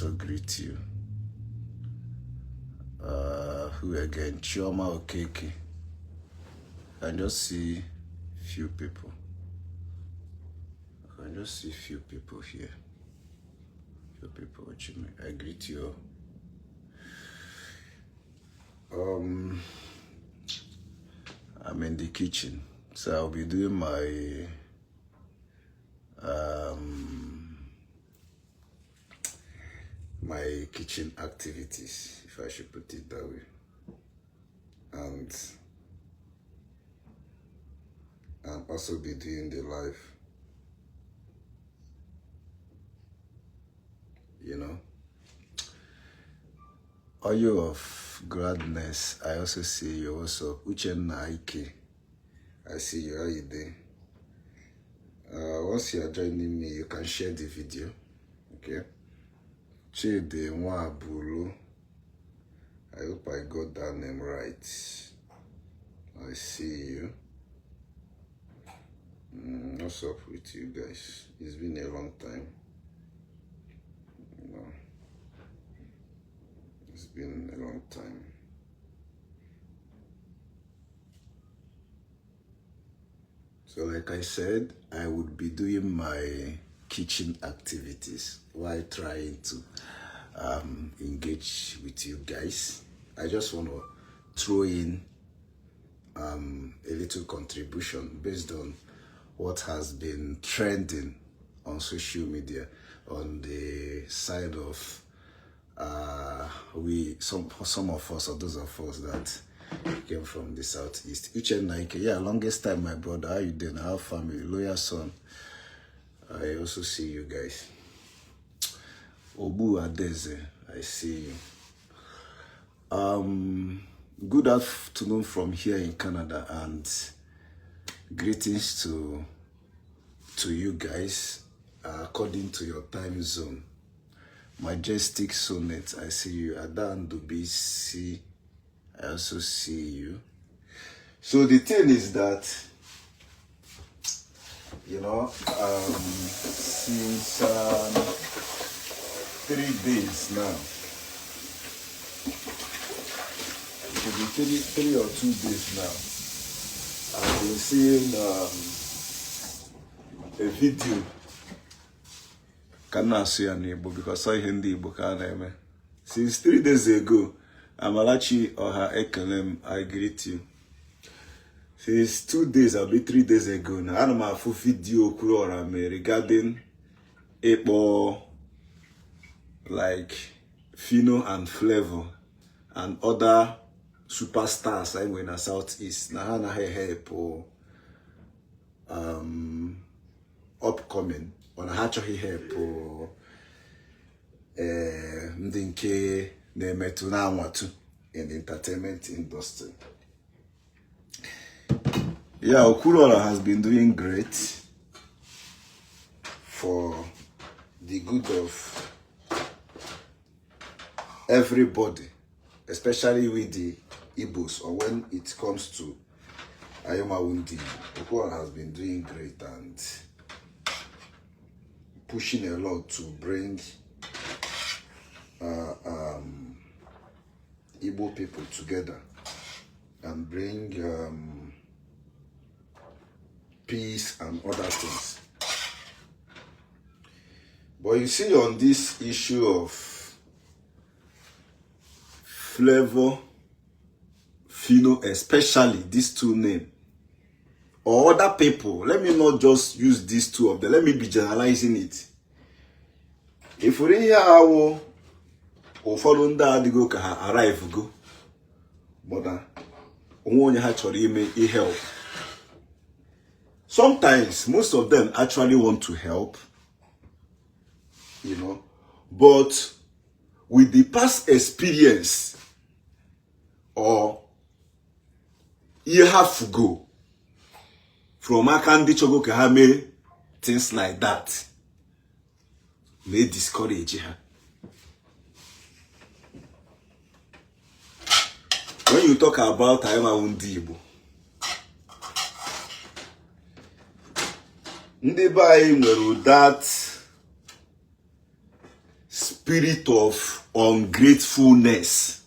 also greet you. Who again? Chioma Okeke. I can just see few people. I can just see few people here. Few people watching me. I greet you. I'm in the kitchen, so I'll be doing my my kitchen activities, if I should put it that way, and I'll also be doing the live, you know. Oil of gladness, I also see you. Also, Uchenna Ike, I see you. How you doing? Once you are joining me, you can share the video, okay? Chide Nwabulu, I hope I got that name right. I see you. What's up with you guys? It's been a long time. You know, it's been a long time. So like I said, I would be doing my kitchen activities while trying to engage with you guys. I just want to throw in a little contribution based on what has been trending on social media on the side of some of us, or those of us that came from the southeast. Uchenna Ike, yeah, longest time, my brother. How you doing? How family? Lawyer son. I also see you guys. Obu Adeze, I see you. Good afternoon from here in Canada, and greetings to you guys according to your time zone. Majestic Sonnet, I see you. Adan Dubisi, I also see you. So the thing is that, you know, since 3 days now, it will be three or 2 days now, I've been seeing a video. Can I see an Igbo because I hear the Igbo can. Since 3 days ago, Amalachi or her Ekelem, I greet you. Since 2 days, I'll be 3 days ago now. I know full video Okwuluora regarding Igbo, like Fino and Flavor and other superstars I went in the southeast. Now I help upcoming on a hatchery help Mdinke Nemetuna Watu in the entertainment industry. Yeah, Okwuluora has been doing great for the good of everybody, especially with the Igbos, or when it comes to Ayoma Wundi. Okwuluora has been doing great and pushing a lot to bring Igbo people together and bring peace and other things. But you see, on this issue of Flavor, Fino, especially these two names, or other people, let me not just use these two of them, let me be generalizing it. If we hear how or follow that go can arrive go, but only actually help. Sometimes most of them actually want to help, you know, but with the past experience, or you have to go from Akandi Chogo Kahame, things like that may discourage her. When you talk about Ayoma Wundi Igbo, ndị be anyị nwere that spirit of ungratefulness.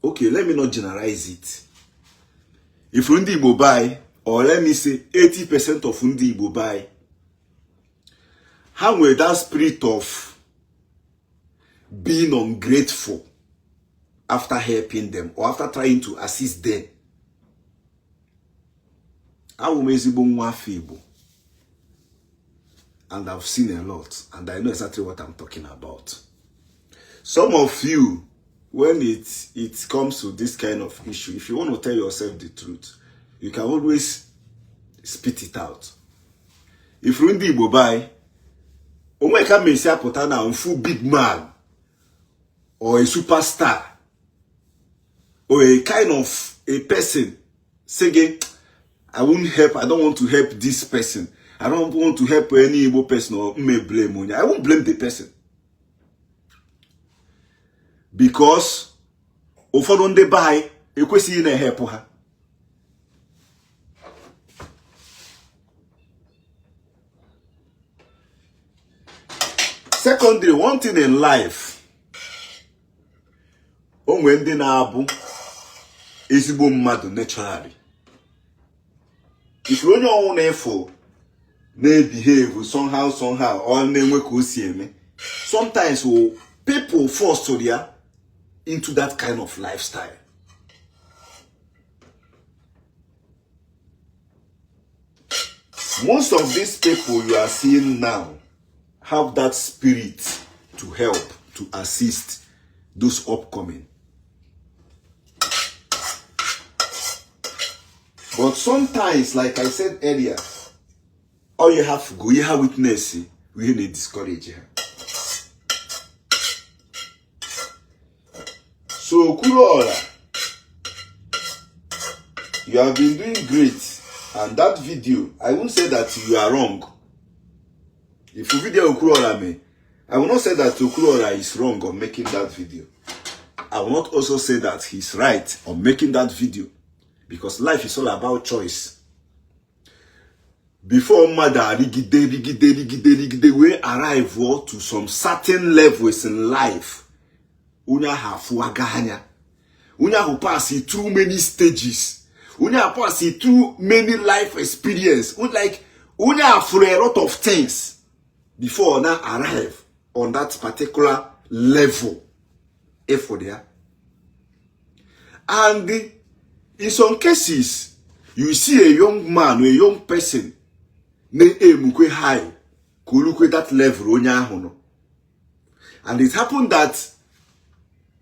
Okay, let me not generalize it. If Ndi Igbo buy, or let me say 80% of Ndi Igbo buy, how will that spirit of being ungrateful after helping them or after trying to assist them? I will make Igbo, and I've seen a lot, and I know exactly what I'm talking about. Some of you, when it comes to this kind of issue, if you want to tell yourself the truth, you can always spit it out. If you Ndi Igbo buy, Omeka may say a full big man, or a superstar, or a kind of a person saying, I won't help, I don't want to help this person. I don't want to help any Igbo person or may blame me. I won't blame the person. Because ụfọdụ ndị buy ekwesịghị na help ha. Secondly, one thing in life, onwe ndị na-abụ ezigbo mmadụ naturally. If onye ọnwụ na-efo behave somehow or na-enwe ka o si eme, sometimes people force to their into that kind of lifestyle. Most of these people you are seeing now have that spirit to help, to assist those upcoming. But sometimes, like I said earlier, all you have to go, you have witness, we need to discourage her. So, Okwuluora, you have been doing great, and that video, I won't say that you are wrong. If you video Okwuluora me, I will not say that Okwuluora is wrong on making that video. I will not also say that he's right on making that video, because life is all about choice. Before mother rigide, we arrive to some certain levels in life. Unya have waganya. Unya who pass through many stages. Unya pass through many life experience. Like unya have for a lot of things before now arrive on that particular level. For there. And in some cases, you see a young man or a young person ne emukwe high kulukwe that level onya ahu. And it happened that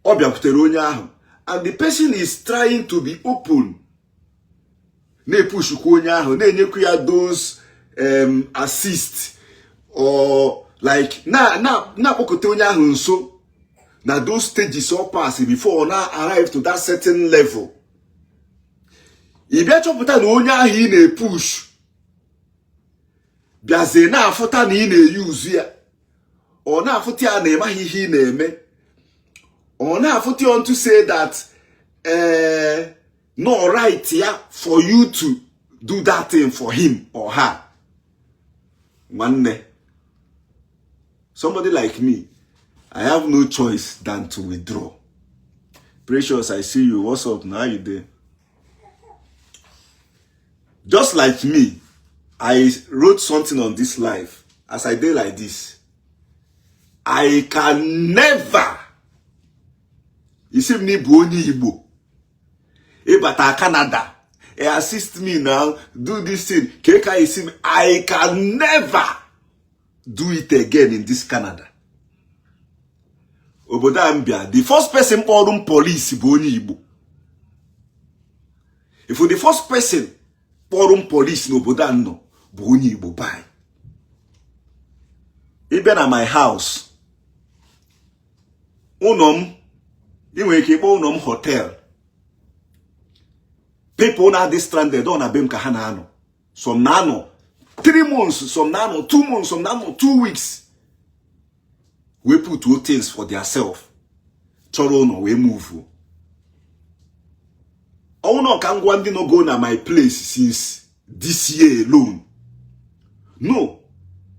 and the person is trying to be open. Ne push ne those assist or like na so now those stages all pass before now arrive to that certain level. If you chop in a push, biaze na afota na use here or na afota na emahihi na eme. Or now on to say that no right here for you to do that thing for him or her. Somebody like me, I have no choice than to withdraw. Precious, I see you. What's up? Now you there? Just like me, I wrote something on this life. As I did like this, I can never. You see me Boni Igbo. But Canada. Assist me now. Do this thing. Keka you see me. I can never do it again in this Canada. Oboda Ambia. The first person called police Boni Igbo. If the first person called police no Oboda no Boni Igbo buy. Even at my house. Hotel. People now this stranded on a bem kahanano. Some nano 3 months, some nano 2 months, some nano 2 weeks. We put 2 things for themselves. Choro no we move. Oh no, can go and no go na my place since this year alone. No.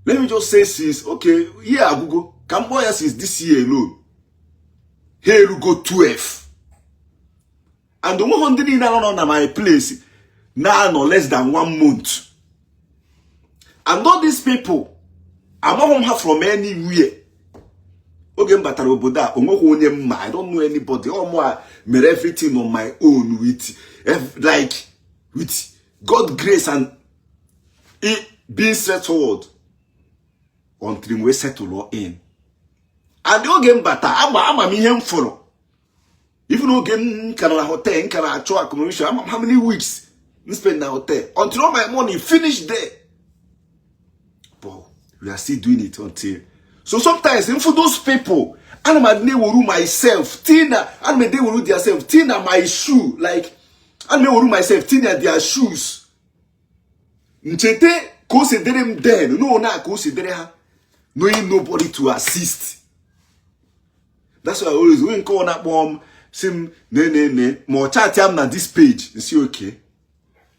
Let me just say since okay, yeah, Google. Cambodia since this year alone. Here you go 12. And the 100 in on my place now no less than 1 month. And all these people, I'm not from anywhere. I don't know anybody. I made everything on my own with God's grace and it being settled until we settle in. And the game better. I'm him follow. Even though again can hotel, can actual accommodation. How many weeks spend in the hotel until all my money finish there. But we are still doing it until. So sometimes, for those people, I will myself, Tina, I may will themselves, Tina, my shoe, like, I may will myself, Tina, their shoes. Nchete, consider them then, no, not consider her, knowing nobody to assist. That's why I always, when call that bomb, sim, ne, more chat na this page, you see, okay.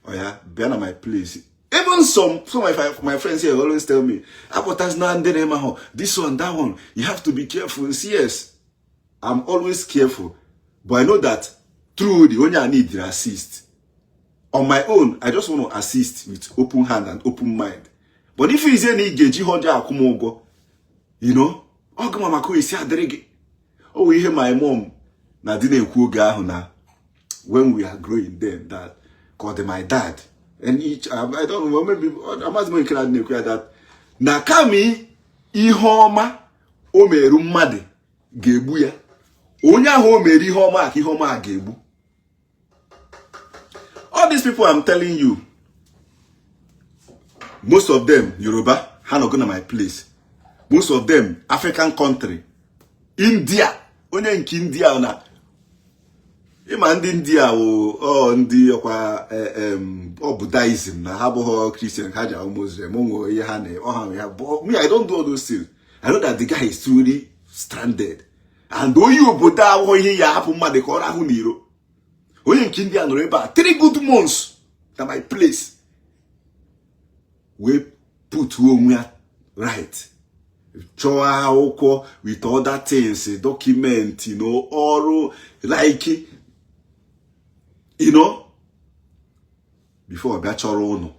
Oh yeah, be on my place. Even some of my friends here always tell me, this one, that one, you have to be careful. Yes, I'm always careful. But I know that through the only I need to assist. On my own, I just want to assist with open hand and open mind. But if it's any geji honja akumogo, you know, oh, we hear my mom, na didn't when we are growing then that called my dad. And each, I don't know, maybe I must make that. Nakami ihoma omeru made gebu ya. Onya ho meri homa ki homa gebu. All these people I'm telling you, most of them Yoruba, how not gonna my place. Most of them African country, India, onya in India na. Ima ndị India o ndị kwa Buddhism na ha bụ Christian ha ja Muslim onwe ihe ha na ha ya me I don't do all those things. I know that the guy is truly stranded and onye obodo ahụ ihe ya hapụ mmadụ ka ọ rahụ n'iro. Onye nke India nọrọ ebe a 3 good months at my place. We put onwe right. Chọọ akwụkwọ with other things, document, you know, ọrụ like you know, before I got on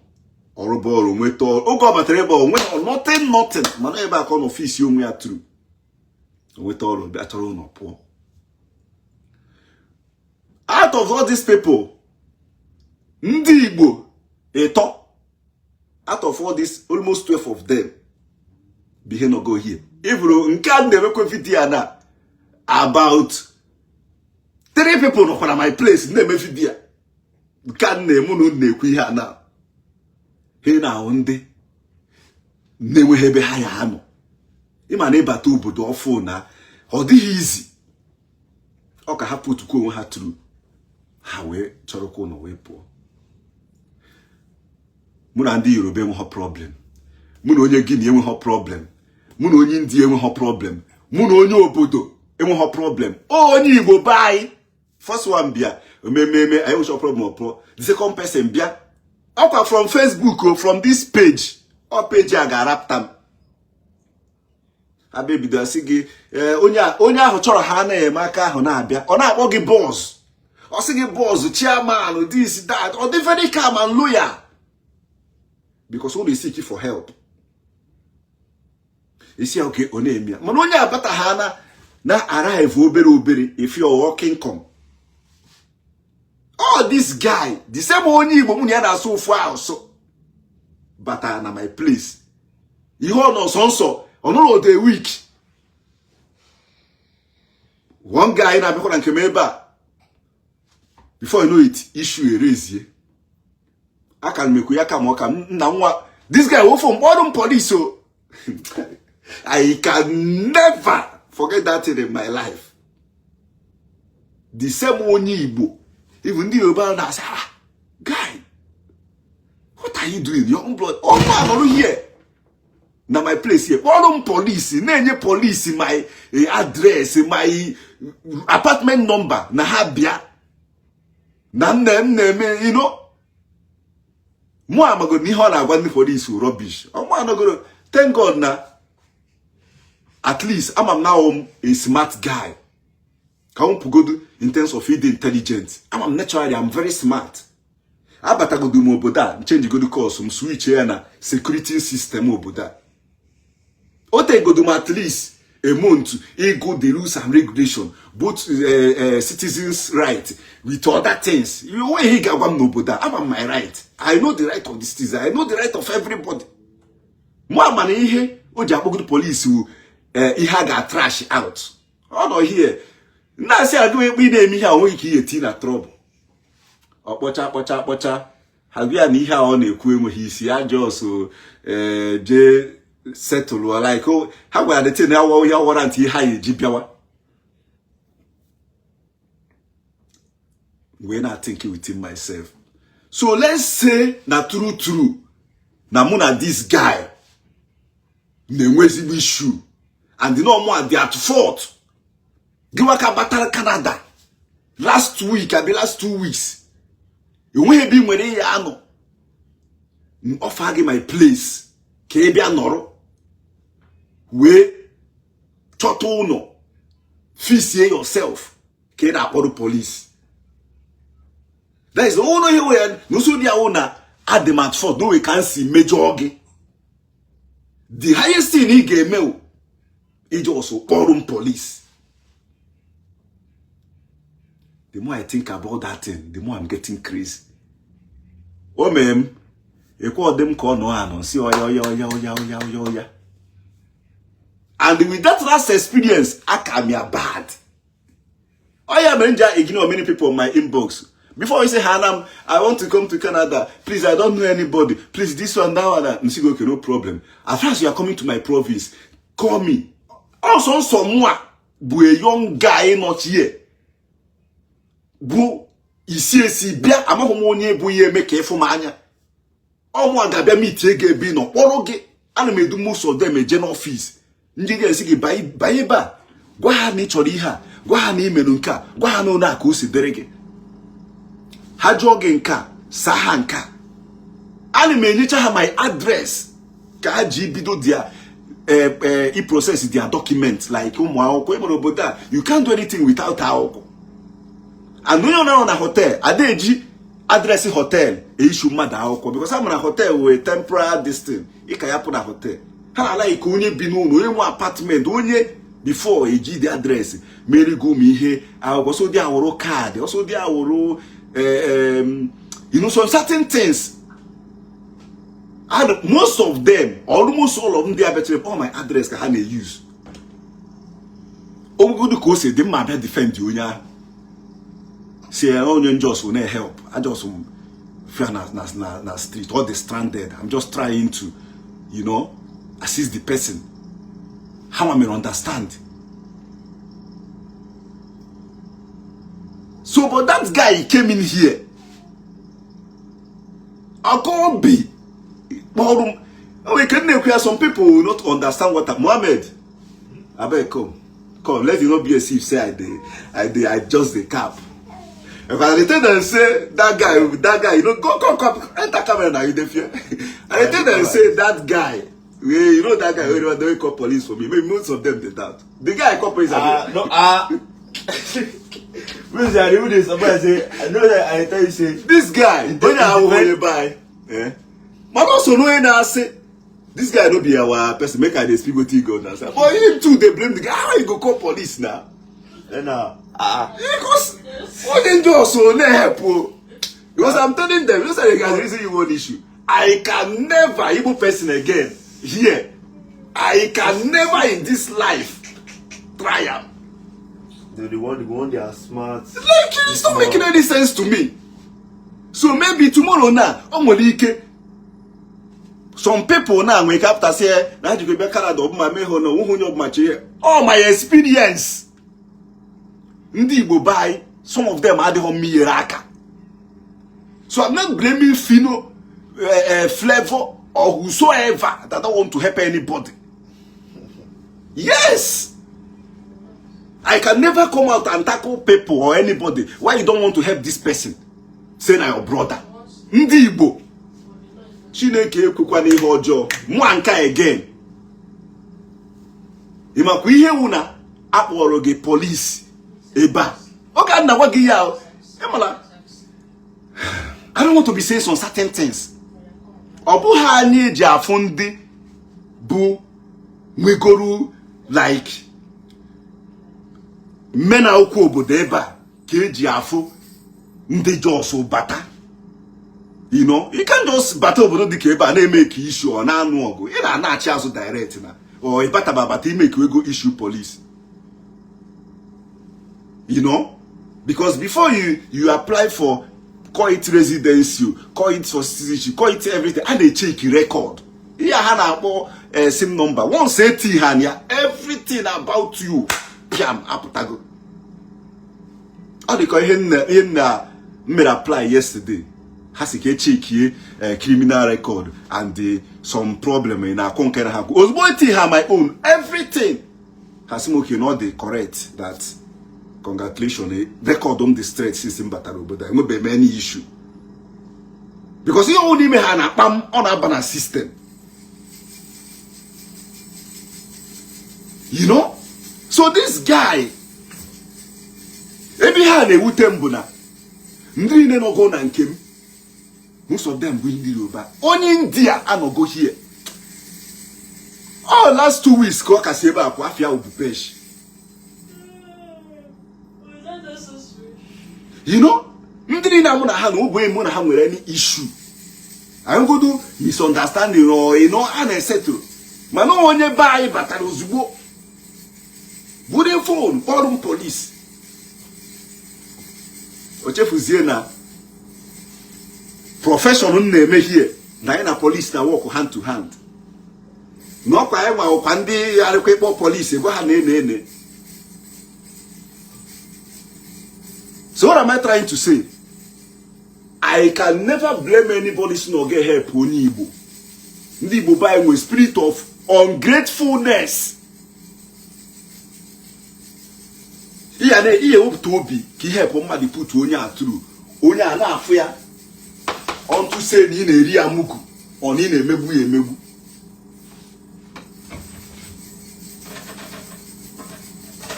or ball with all battery nothing, man ever come office you me are true. With all of that or poor. Out of all these people, Ndi Igbo, out of all this, almost 12 of them, behave no go here. If you can't never video about 3 people no for my place name video can name no nekwu ihe na he na onde newe hebe ha ya ano ima na ịbata obodo ọfụ na ọ dịghị easy ọ ka ha pụtụkwa onwe ha tru ha wee chọrọkwa no wee pụọ mụ na ndị Yoruba enwe ha problem mụ na onye Guinea enwe ha problem mụ na onye India enwe ha problem mụ na onye obodo enwe ha problem onye Igbo bai. First one bia, I wish a problem pro. The second person bia, okay from Facebook or from this page, or page I got wrapped them. A baby da sige, onya ho choro ha na maka ho na bia. Ona akpogi boss. O sige boss, chairman, or this that, or the very calm and lawyer. Because only seek for help. You see okay onemia. Man onya bata ha na arrive obere if you're working come. Oh, this guy, the same only woman had so far so. But I am my place. You all know so on all the week. One guy in Abico and Kemeba. Before you know it, issue erase. I can make you come now. This guy went from bottom police, so I can never forget that thing in my life. The same only Igbo. Even the Yoruba now say, guy, what are you doing? Your own blood. Oh man, over here. Now my place here. All police, nenye police, my address, my apartment number. Na habia. Na name, you know. Moi I'm going ni hola one police rubbish. Oh man, I'm going. Thank God now. at least I'm now a smart guy. Can't go in terms of feeding intelligence. I'm naturally, I'm very smart. I better go do more boda, change go do course, switch here na security system oboda. Ote go do at least a month, go the rules and regulation, both citizens' right with other things. You way he got one no boda. I'm on my right. I know the right of the citizen. I know the right of everybody. More money here, oja go to police who he had a trash out. Oh no here. Now say I do we name here we ki eti na trouble. Okpocha. Have you any here on ekwu emu he si ajo so je settle like oh how we are the thing now we warrant here high jibiawa. When I think within myself. So let's say na true. Na muna this guy ne issue and no more they at fault. Giwaka battle Canada last 2 weeks. You will be when you are no offer my place. Kebia noro we total no fisier yourself. Keda for the police. That is the only way. No so dia owner at the match for no we can see major ogi. The highest thing he gave me is also forum police. The more I think about that thing, the more I'm getting crazy. Oh man, you call them call no and see oh yeah. And with that last experience, I can be bad. Oh yeah, man, ignore many people in my inbox. Before you say, Hanam, I want to come to Canada. Please, I don't know anybody. Please, this one, that one. And she go, okay, no problem. As far as you are coming to my province, call me. Also, someone, a young guy not here. Bu, ici, bien, ama homonye buye make for mania. Oh, moi, gabia me take a bino, oroge, and me do most of them a general fees. Njige sigi ba. Gwa ni choriha, gwa ni menunka, gwa no na kusi derege. Hajoge nka, saha nka. Ani me nicha my address. Ka bido dia e process their document like you can't do anything without our. And when you're now on a hotel, adeji address hotel issue mada because I'm on a hotel with temporary distance. Ikaya put a hotel. How like onye binu no apartment onye before a the address. Mary go me here. I also there our card. Also there our you know some certain things. And most of them, almost all of them, they are better. All my address can they use. Oh, good to say they might defend you, yeah. Say, oh, you just will not help. I just fear na street, all the stranded. I'm just trying to, you know, assist the person. How am I understand? So, but that guy he came in here. I can't be. We can some people will not understand what Mohammed. I beg come, let you not be a thief. Say I just the cap. If I tell them say that guy, you know, come, enter camera now. You dey fear. I tell them say that guy, you know that guy. They will call police for me. Maybe most of them did that. The guy I call police. Somebody say I know that I tell you say this guy. When I will buy, yeah. But also no I say this guy don't be our person. Make I speak with you God now. But him too they blame the guy. How you go call police now? Because what they do also no help. Because I'm telling them, just like the reason you want issue. I can never evil person again here. I can never in this life try am. The one they are smart. Like it's not making any sense to me. So maybe tomorrow now, some people now wake up to say, oh my experience. Ndi Igbo buy, some of them are the home miraka. So I'm not blaming Fino, Flavor, or whosoever that don't want to help anybody. Yes! I can never come out and tackle people or anybody. Why you don't want to help this person? Say na your brother. Ndi Igbo. Chineke ekwukwa n'ihe ọjọọ. Mwanka again. Imakwa ihe wu na akpọrọ gị police eba. Okay, na gwa gị ya. Emala. I don't want to be saying some certain things. Obu ha anyị eji afụ ndị bụ nwegoro like mena okwu obodo ebe a ka eji afụ ndị Jos bata. You know, you can't just bata obodo dịka ebe a na-emeke issue ọ na-anụ ọgụ. Ị na-achị azụ direct na or ịbata babata imeke ego issue police. You know, because before you apply for call it residency, call it for citizenship, call it everything, and they check your record. Here ha na-akpọ SIM number. Once eti ha ya, everything about you, piam apụtago. Ọ dịka ihe na mere apply yesterday. Ha si ka check criminal record and some problem in a conquer ha. Ozugbo eti ha my own everything. Ha si okay, not the correct that. Congratulations, record on the straight system battle, but there won't be any issue. Because you only may have a pam on a banner system. You know? So this guy, every hand they would tembuna. Ndine no go and came. Most of them will be over. Only India I no go here. Oh, last 2 weeks, go Kaseba, Kwafia Ubupesh. You know, ndiri na muna ha no gwe muna ha nwere any issue. I go do misunderstanding or you know and settle. Man no onye ba batara ozugbo. Bude phone, call police. Ochefuzie na profession na-eme here. Na police na work hand to hand. No kwa enwa okwa ndi arekwepo police go ha na. So what am I trying to say? I can never blame anybody to not get help on Igbo. Ndị Igbo by a spirit of ungratefulness. Iye hope to be ki help mmadụ put onye aturu. Onye a na-afụ ya. Unto say ni na-eri amugu. Oni na-emegbu ya emegbu.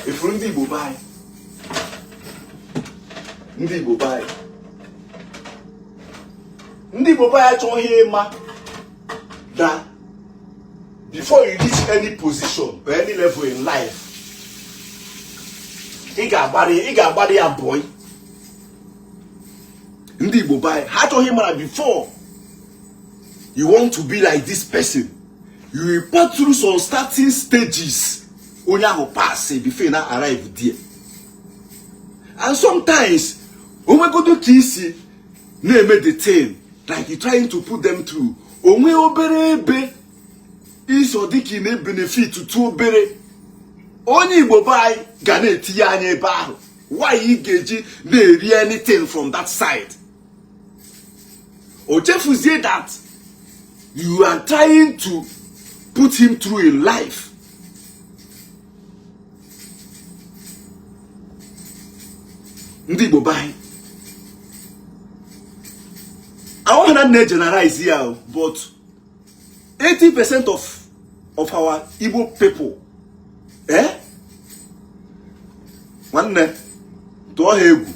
Ifuru ndị Igbo by Ndị Igbo by achọghị ịma that before you reach any position or any level in life, ị ga-agbari ya boy. Ndị Igbo by achọghị ịma before you want to be like this person, you will pass through some starting stages. Onye ahụ pass before you now arrive there. And sometimes when go do kisi na-eme the thing like you trying to put them through, onwe obere ebe iso diki na benefit to obere onye Igbo by ga na-etinye anya ebe ahụ. Why you geji na-eri anything from that side? Ochefuzie that you are trying to put him through in life. Ndị Igbo by I want to generalize here, but 80% of our Igbo people, nwanne tụọ ha egwu.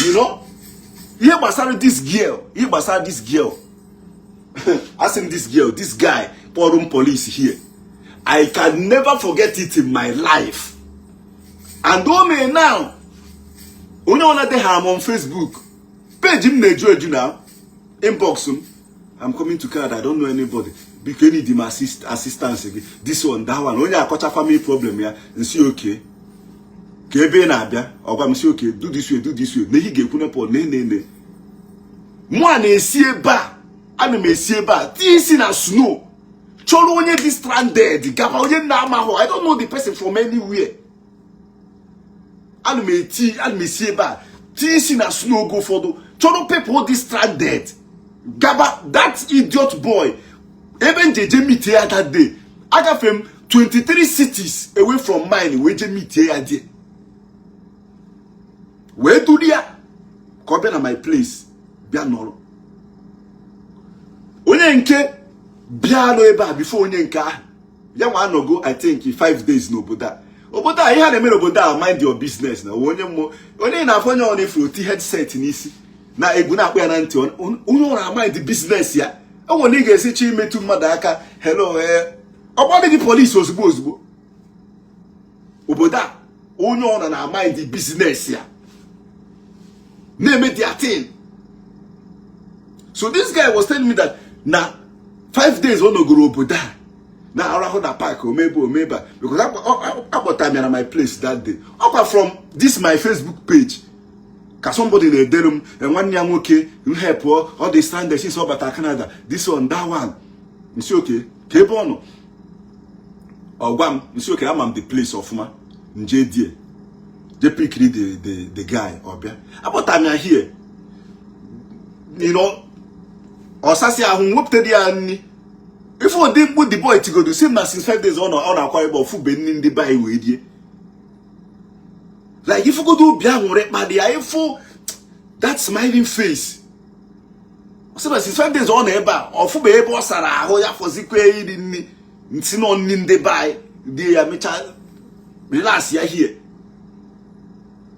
You know, here gbasara this girl. Asking this girl, this guy, forum police here. I can never forget it in my life. And oh me now, only one day I'm on Facebook. Page him now. Inbox him. I'm coming to Canada. I don't know anybody. Because need him assistance. This one, that one. Only I got a family problem here. And see okay. Kebe na abia. Oba see okay. Do this way. Nehi ge kuna po ne. Moi na esie ba. Anu me esie ba. Ti na snow. Cholo onye this stranded. Gaba onye na amaho. I don't know the person from anywhere. Anu me esie ba. Ti na snow go for do. Cholo people this stranded. Gaba that idiot boy. Even JJ meet here that day. I got from 23 cities away from mine. We just meet here there. wee duru ya ka ọ bịa na my place bịa nọrọ. Onye nke bịa nọ ebe a before onye nke ahụ ya nwa anọgo I think 5 days n'obodo a. Obodo a ihe a na-eme n'obodo a mind your business na onye na-afọ onye ọ na-efu oti headset n'isi na egwu na-akpọ ya na ntị onye ọrụ mind business ya. O nwere ị ga-esi chi imetụ mmadụ aka hello ọgbọdị gị polisi ozugbo. Obodo a onye ọ na mind business ya na-eme their thing. So this guy was telling me that na 5 days ọ nọgoro obodo a na arahụ na park omeba because akpọtara m na my place that day. Ọkwa from this my Facebook page ka somebody na-edere m nwanne ya nwoke help all the standards since ọ bata Canada this one that one. Nsi okay ka ebe ọ nọ ọgwa m nsi okay ama m the place ọfụma nje die je pikiri the guy ọbịa akpọtara m ya here you know ọsasị ahụ nwepụtara ya nni ife ndị mkpu the boy tigodo si na since 5 days ọ na-akwa ebe ọfụbe nni ndị be anyị wee die like ifu godo obi ahụ nwere kpadị ya ifu that smiling face si na since 5 days ọ na ebe a ọfụbe ebe ọ sara ahụ ya fọzikwe iri nni nsi nọ nni ndị be anyị die ya mecha relax ya here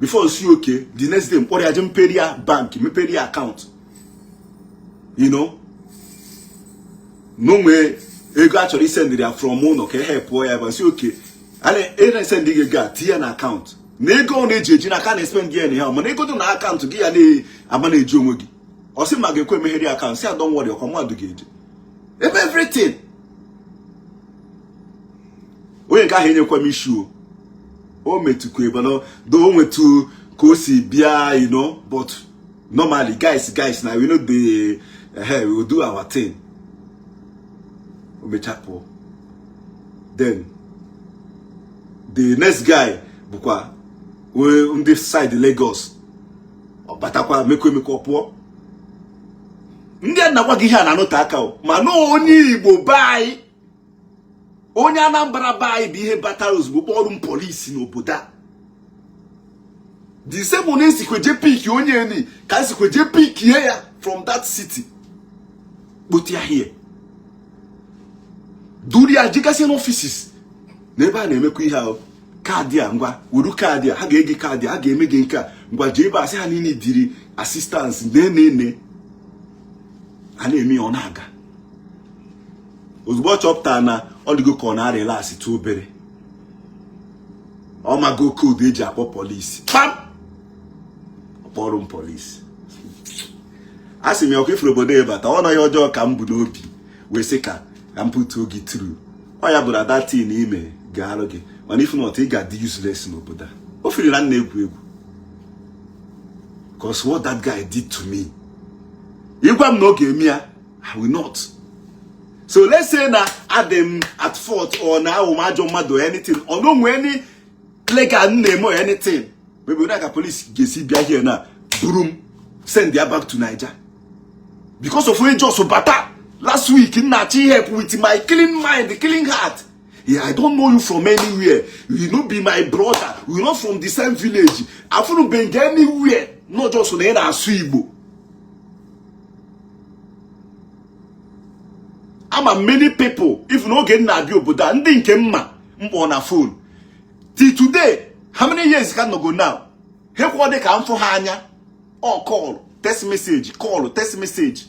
before see okay the next day mkpọrọ ya je mperi ya bank meperi ya account you know no way ego actually send ya from ụlọ ka help ya but see okay ana send gị ga tie na account na ego ọ na-eji na ka na spend gị anyhow mana ego dị na account gị ya na-ama na-eji onwe gị ọ sị ma ga-ekwe meghere account si don't worry ọkwa mmadụ ga-eji ebe everything onye nke ahụ enyekwa m issue o metukwa ebe no do o nwetu ka o si bịa you know but normally guys now we know the we will do our thing. Omechapo. Then the next guy bukwa we on this side Lagos batakwa mekwe pụọ ndị na gwa gị ihe na anọta aka o ma no onye Igbo bai onye Anambra bai bụ ihe batara ozugbo kpọrọ m polisi n'obodo a the same one sikwe je pick onye ni ka sikwe je pick ya from that city but ya here duri ajikasi no offices n'ebe a na-emekwa ihe ahụ kaadị a ngwa wuru kaadị a ha ga-egi kaadị a ga-eme gị nke a ngwa jee ebe asị ha niile diri assistance na-ene a na-eme ọ na-aga ozugbo chọpụta na ọ dịgo ka ọ na-relax tụ obere ọ mago koodu eji akpọ polisi pam ọkpọrọ m polisi a sị m ya ọkụ ifuru obodo ebata ọ nọ ya ọjọọ ka m bụ n'obi wee sị ka m pụtuo gị tru ọ ya bụrụ ada tin ime ga-arụ gị mana if not ị ga-adị useless n'obodo a o firi na egwu because what that guy did to me ịgwa m na ọ ga-eme ya I will not. So let's say na Adam at fault or na ajọ mmadụ anything or no any legal name or anything maybe like a police gesi bịa here na buru send ya back to Niger because of when just bata last week na chi help with my clean mind clean heart. Yeah, I don't know you from anywhere. You no be my brother. We not from the same village. I don't been anywhere. Not just on the Igbo. I'm a many people. If you no get na bio boda, ndi nke mma on a phone. Till today, how many years can no go now? He kwade ka mfo ha anya. Or call, text message, call, text message.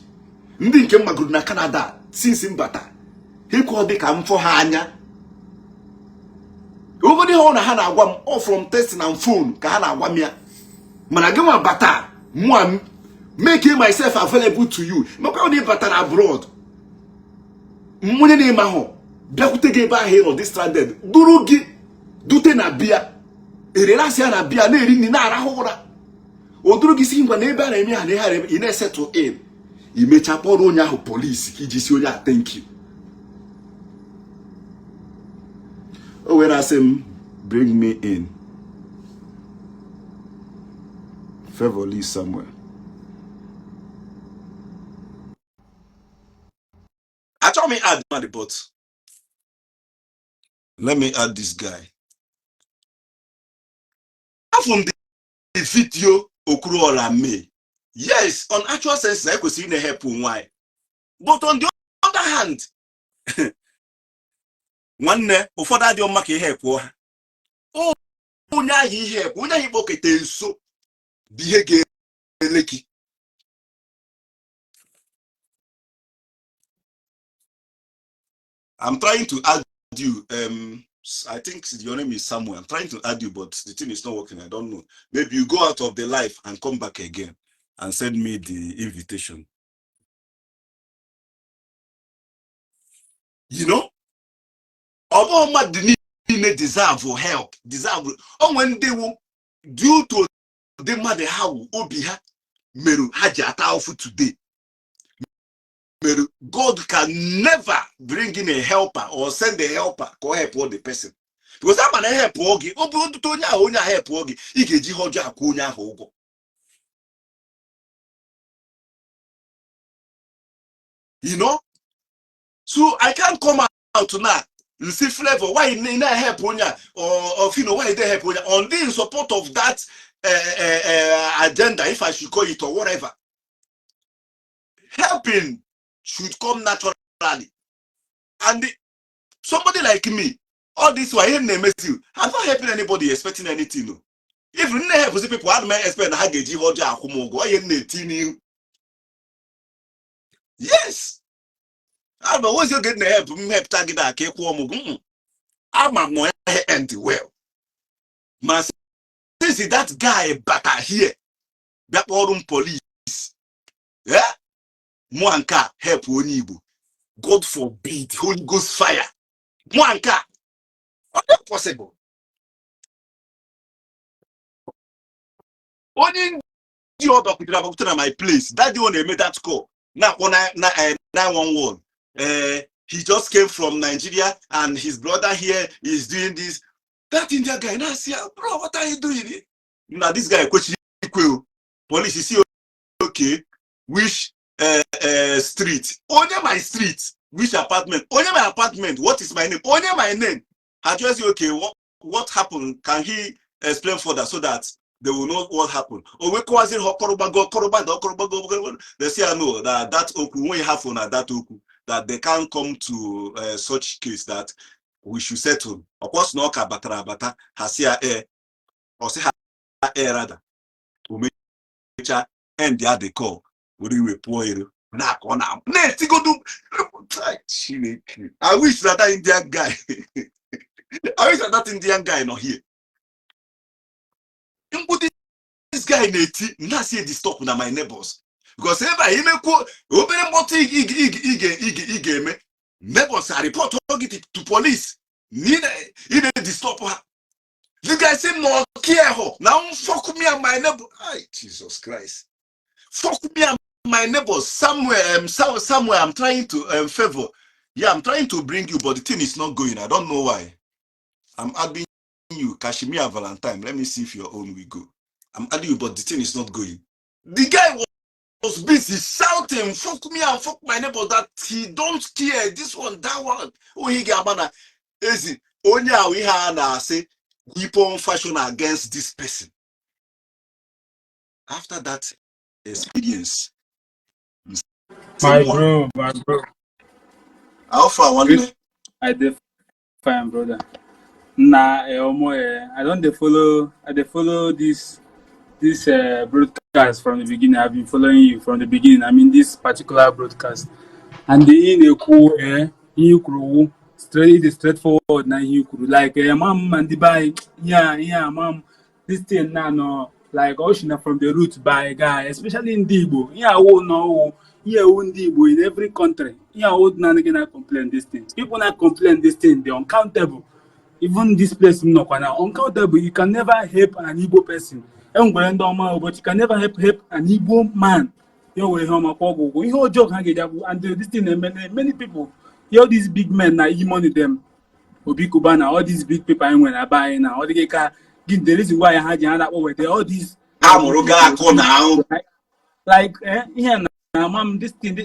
Ndi nke mma go na Canada since mbata. He kwade ka mfo ha anya. Ogodi ho na ha na agwa m all from text and phone ka ha na agwa m ya. Mana gị nwa bata, mwa making myself available to you. Maka oni bata abroad. Mwenye na ima ho bịakwute gị ebe ahụ nọ dị stranded duru gị dute na bịa erelasi ya na bịa na-eri nri na-arahụ ụra o duru gị si ngwa na ebe a na-eme ha na ihe ị na-esetụ in imecha kpọrọ onye ahụ polisi ka iji si onye a thank you o were asị m bring me in favorably somewhere. Actually, me add money, but let me add this guy. From the video Okwuluora me. Yes, on actual sense, I could see in a help why. But on the other hand, one before that, you're making help. Oh, now he help. When he book it, so behave lucky. I'm trying to add you. I think your name is Samuel. I'm trying to add you, but the thing is not working. I don't know. Maybe you go out of the live and come back again and send me the invitation. You know, Obama didn't deserve for help. Deserve. Oh, when they will due to the mother how Obiha Meru Hajata today. God can never bring in a helper or send a helper to help all the person. Because I'm an help Ogi, Obi help Ogi, Ikeji Hoja Kunya Hogo. You know? So I can't come out now. You see flavor, why you not help Onya or you know why they help Onya on the support of that agenda, if I should call it or whatever. Helping should come naturally. And somebody like me, all this why him name you. I'm not helping anybody expecting anything. No. If you help people, I may expect how get you or yes. I'm always you getting help. Help target that cake warm. I'm a more empty well. My since that guy back here, that one police. Yeah? Mwanka help Igbo. God forbid, Holy Ghost fire. Mwanka. Not possible. Only the other people about my place. That's the one they made that call. Now, 911. He just came from Nigeria and his brother here is doing this. That Indian guy, now say, bro, what are you doing? Now, this guy, police is see, okay, which street? Only my street. Which apartment? Only my apartment. What is my name? Only my name. I just say, okay, what happened? Can he explain further so that they will know what happened? Or we call it they say, I know that oku when you have on that oku that they can't come to such case that we should settle. Of course, no bata hasia air or say air rather. We make and the other call. We will pour it. I wish that Indian guy. I wish that Indian guy not here. This guy not see the stop with my neighbors. Because if I open neighbors are report to police. Need the stop her. The guy say no care her. Now fuck me and my neighbor. Ay, Jesus Christ. Fuck me and my neighbors. Somewhere I'm trying to favor. Yeah, I'm trying to bring you, but the thing is not going. I don't know why. I'm adding you, Kashmir Valentine. Let me see if your own will go. I'm adding you, but the thing is not going. The guy was busy shouting, fuck me and fuck my neighbor, that he don't care. This one, that one. Oh, he got man. Easy. Only we have say weapon fashion against this person. After that experience, My bro. how far one day? I did fine, brother. Nah, I don't follow this broadcast from the beginning. I've been following you from the beginning. I mean this particular broadcast. And the in a cool straightforward na like mom and the buy mom this thing now no like ocean from the root by guy, especially in Igbo. In every country. Old na complain this thing. People not complain this thing, they're uncountable. Even this place no uncountable. You can never help an Igbo person. But you can never help an Igbo man. Joke and this thing many people. All these big men now money them. Obi Kubana, all these big people I when I buy now. All the give the reason why I had all these like here now, mom, this thing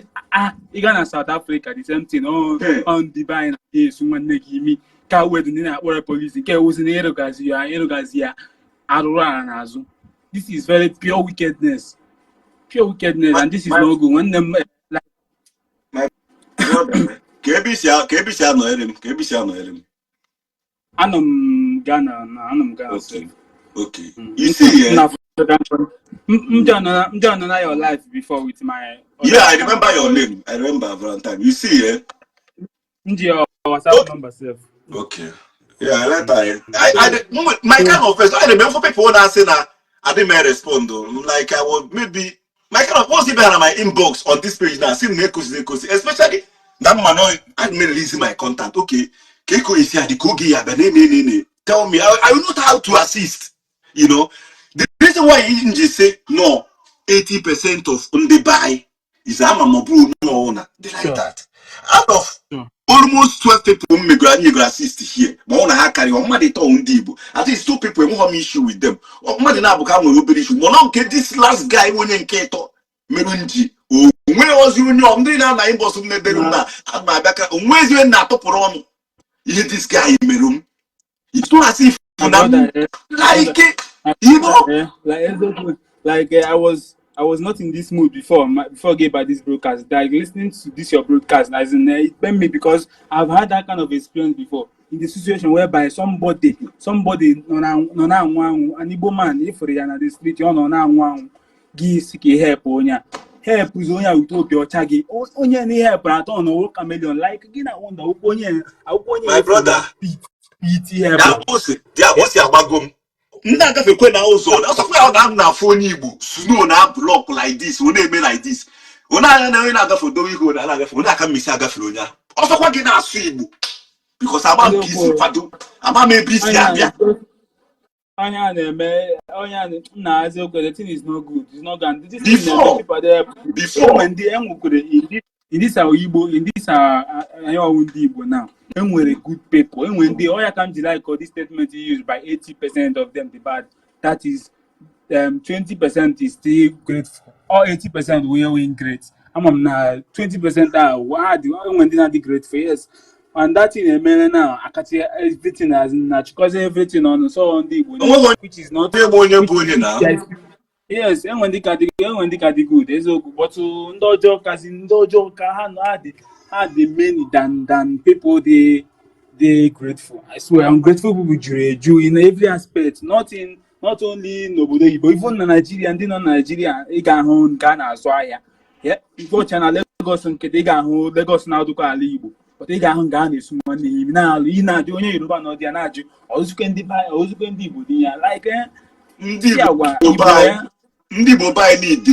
you gonna South Africa, the same thing. On the buying someone make me can't wait in that police. Can was in Erogazia, Arura and Azu. This is very pure wickedness. Pure wickedness, My and this is my no good. When them like my brother, KBC no. Anum Ghana self. Okay. Okay. You see, Now, I'm done your life before with my other yeah, I account. remember your name. I remember Valentine. You see, Your WhatsApp number self. okay. Yeah, I like that. My kind of person, I remember people when I say that I didn't respond though. Like I was maybe my kind of what's even on my inbox on this page now. See Nekosi, especially that man. I didn't release my contact. Okay, Keko is here. The Kogi ya tell me. I will not how to assist. You know, the reason why he didn't just say no. 80% of the buy is I'm a mobile no owner. They like Sure. that. Out of Sure. almost 12 people may assist here. But on a carry on money to Undibo. At least 2 people who have issue with them. Or money now become a issue. But now get this last guy when in Kato Merunji. Where was you know? I'm doing now my boss in the room now. At my back. Where's you not to put on? You this guy in my room. It's not as if My brother, like it. my You brother, know? I was not in this mood before before get by this broadcast. Like listening to this your broadcast, as in it pain me because I've had that kind of experience before in the situation whereby somebody an Igbo man if you are the street you know give seek help onya help is onya with obi ocha gi onya ni help at on o chameleon like gina wonder onya My for brother. your pity help. The abosi agbagom. Nna agafe kwe na ụzọ na ọsọkwa ya na na afọ onye Igbo snow na block like this ọ na-eme like this ọ na agafe dowe ihe na agafe ọ na-aka mmisi agafe onye ọsọkwa gị na-asụ Igbo because agba nke isi kwado agba m ebe isi abịa The thing is not good. It's not good. This before people there before in this our Igbo, in this our Igbo now. When we're good people, and when they all come to like this statement is used by 80% of them the bad. That is 20% is still grateful. Or 80% we are in great. I'm now 20% are what when they not the grateful, yes. And that in a man now, I can see everything as natural because everything on so on the onwe which is not onye bụ onye na yes, and when they can the good, there's a good, but no joke as in no joke had the many than people they grateful. I swear, I'm grateful people Jew in every aspect, not only in Obodo, but even in Nigeria and in Nigeria, Ghana, so yeah, before China Lagos and Kedega, Lagos now do Igbo. But they got Ghana is money now. You know, the only Yoruba no the anaju. Also can buy, also can do like ndị Igbo bai need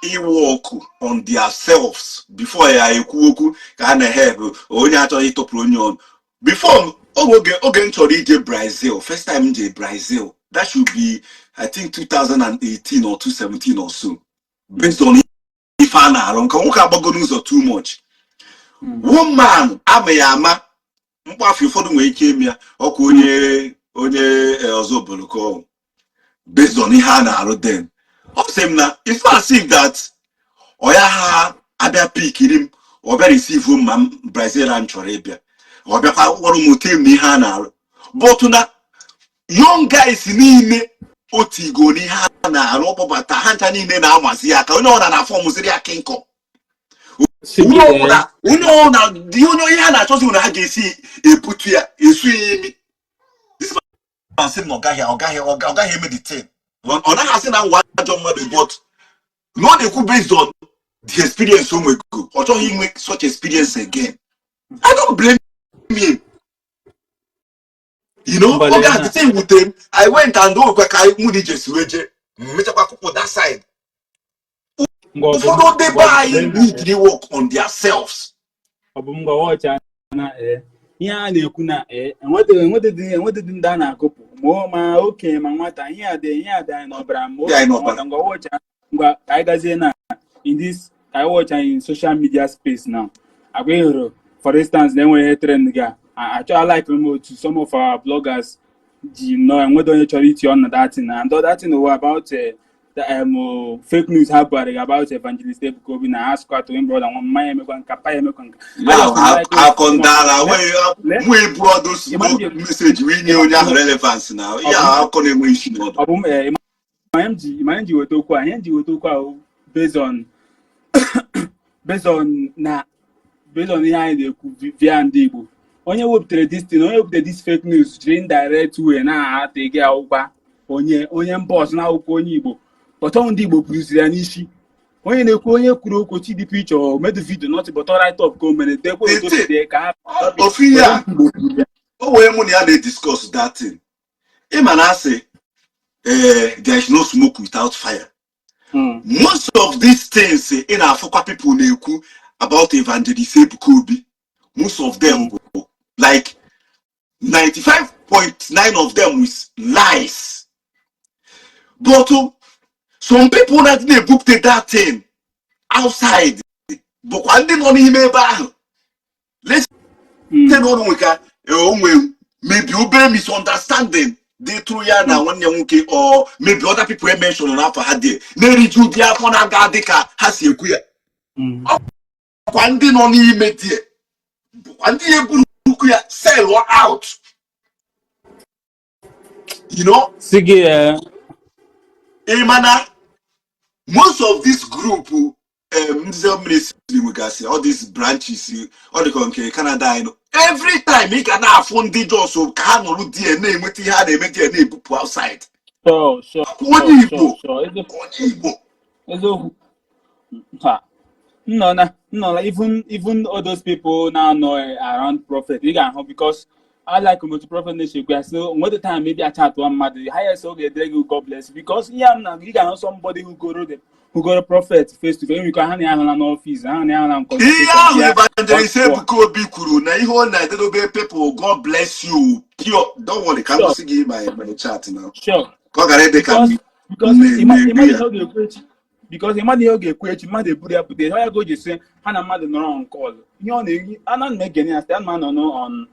iwork on themselves before ya ekwu okwu ka a na-help onye achọghị ịtọpụrụ onye ọnụ before oge m chọrọ ije Brazil first time je Brazil that should be I think 2018 or 2017 or so based on ife a na-arụ nke nwoke agbagoro ụzọ too much woman amaghị ama mkpafu ụfọdụ nwere ike ime ya ọkụ onye ọzọ oboloko based on ihe a na-arụ then ọ sị m na if I see that ọya ha abịa pikiri m ọ bịa receive ma Brazil a chọrọ ịbịa ọ bịakwa ọrụ m tem na ihe a na-arụ but na young guys niile otigo n'ihe a na-arụ ọkpọbata ha ncha niile na-amazi aka onye ọ na fọmụziri aka nkọ onye ọbụla ihe a na-achọzi na ha ga-esi ebutu ya esu ya imi asị m na ọ gaghị eme the thing ọ naghị asị na ngwa ajọ mmadụ but no na-ekwu based on the experience o nwego ọ chọghị inwe such experience again I don't blame him you know ọ ga the thing wutere m I went and okwe ka mụ na ije si weje mmechakwa kụpụ that side ụfọdụ ndị be anyị need to work on themselves ihe a na-ekwu na enwedịdị ndị a na-akụpụ ma okenye ma nwata ihe adị anyị n'ọbara ngwa ka anyị gazie na in this ka anyị watch in social media space now agwa ịhụrụ for instance na enweghị trend ga achọghị like otu some of our bloggers ji nọ enwedo onye chọrọ iti on datin and datin ụwa about fake news ha bụgharịrị about evangelist Ebuka Obi na ha squat win brother nwa mmanya emekwa nka pa emekwa nka akọndara mụ ebu ọdụ message wee nye onye ahụ relevance na ya akọ na-enwe isi n'ọdụ MG with Okwa, MG with Okwa based on ihe anyị na-ekwu via ndị Igbo. Onye wepụtara this fake news jiri indirect way na-ata gị akwụkwọ onye mba ọzọ na-akwụkwọ onye Igbo. Ọtọ ndị Igbo bụrụziri ya n'isi. Onye na-ekwu onye kwuru okwu chi dị picture o made video not but write up ka o mere dekwa otoside ka Ophelia, o wee mụ na ya na-discuss that thing. Ịma na asị there is no smoke without fire. Most of these things in Africa people na-ekwu about Evangelist Ebuka Obi, most of them like 95.9 of them is lies. But some people that they booked that thing outside. But when they don't even let's say maybe you misunderstanding. They through ya na one young or maybe other people mentioned on after had they. Neri Judia Ponagadica has you queer. One did not even make it. One did sell or out. You know? Sige, Emana, most of this group, all these branches, all the country, Canada, you know, every time he can have phone digits so can look DNA, what he had a DNA book outside. sure. No, even all those people now know around prophet. You can because I like to prophet nation. So what the time maybe I chat one matter. The highest okay, God bless. Because you can know somebody who go to prophet face to face. We can have an office. Evangelist Ebuka Obi kwuru na ihe ọ na-edobe people. God bless you. Pure. Don't worry. Can you see my chat now? Sure. Because imagine you get quit, mother put up there. I go just say Hannah mother no on call. You know, I'm not making it. Stand man on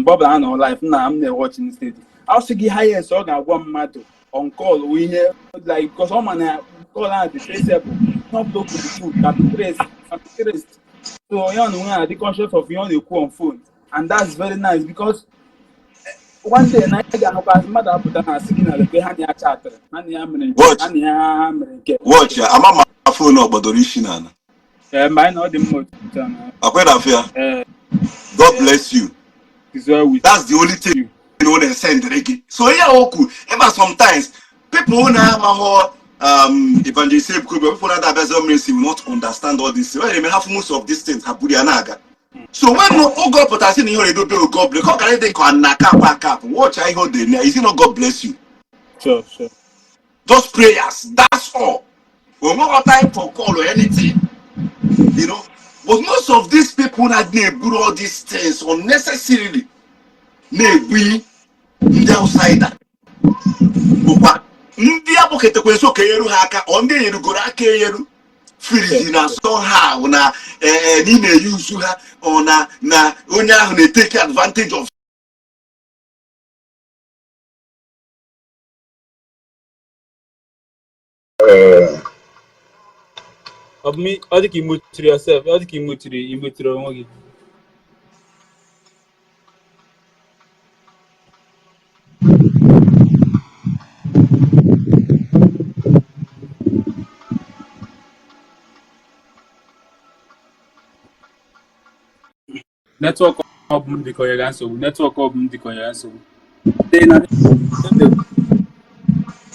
Bob and on life. Now I'm there watching state. I'll see the highest organ one matter on call. We hear like because someone call out the traceable, not block the food, trace. So you know, the conscious of you on the on phone, and that's very nice because. One day, I got mother put on a signal behind your chatter. Watch, I'm on my phone up, but original. Mine not the most. God bless you. That's the only thing you know they send reggae. So yeah, Oku. Ever sometimes people who now evangelist people that will not understand all this. Well, they may have most of these things. So when no God put us in here, do God bless. How can they can cap? Watch I hold there. Is it not God bless you? Sure. Just prayers. That's all. We don't have time for call or anything. You know. But most of these people that they do all these things unnecessarily. They be the outsider. But ndị abụkete kwenso ka yeru ha aka ọ ndị yerugoro aka yeru firizi na somehow na n'ime use ha ọ na onye ahụ na-take advantage of of me. All the you to yourself. All the you to onwe. Network of Mundiko so network of Mundiko so.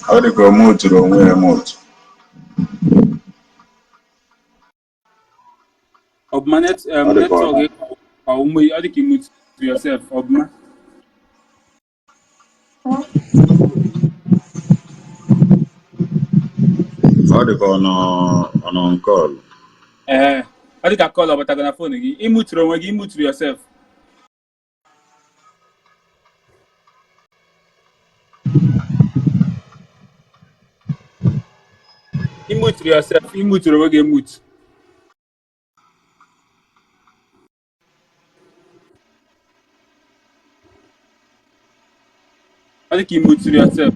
How they go move to the way remote? Of my network or we all the you to yourself of my How they go on call? I think I call about a phone again. You to yourself. You to yourself. You to the game mute. I think you to yourself.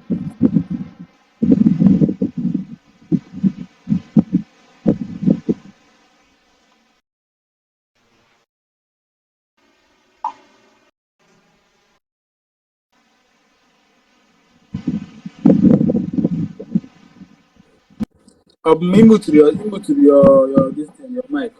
Mute your this thing, your mic.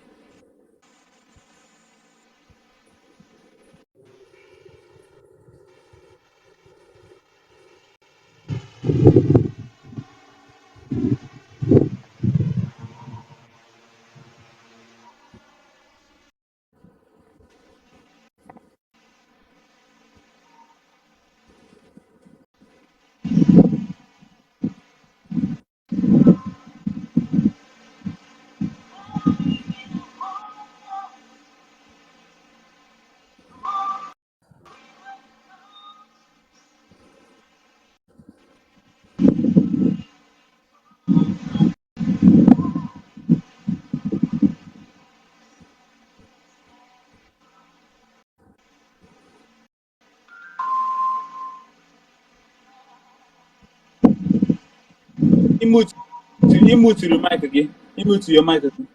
Mute your mic again. Mute your mic again.